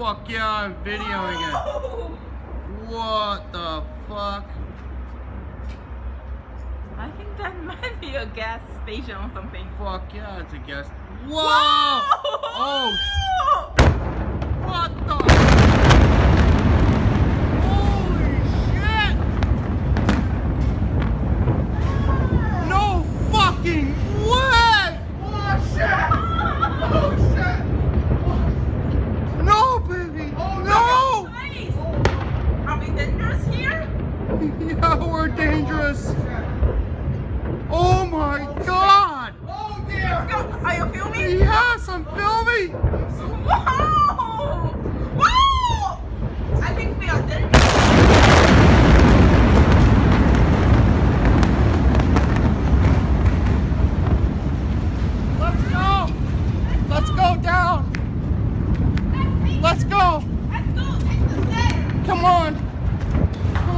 Fuck yeah, I'm videoing it. What the fuck? I think that might be a gas station or something. Fuck yeah, it's a gas. Whoa! Whoa! Oh! What the? Holy shit! No fucking way! Oh shit! Oh shit! No, baby! No! Nice. Are we dangerous here? Yeah, we're dangerous. Oh my god! Oh dear! Are you filming? Yes, I'm filming! Whoa! Whoa! I think we are dangerous. Let's go! Let's go down! Let's go! Let's go. Take the stairs. Come on!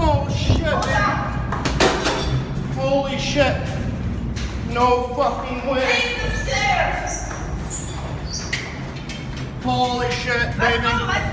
Oh shit! Holy shit! No fucking way! Take the stairs. Holy shit, baby! Let's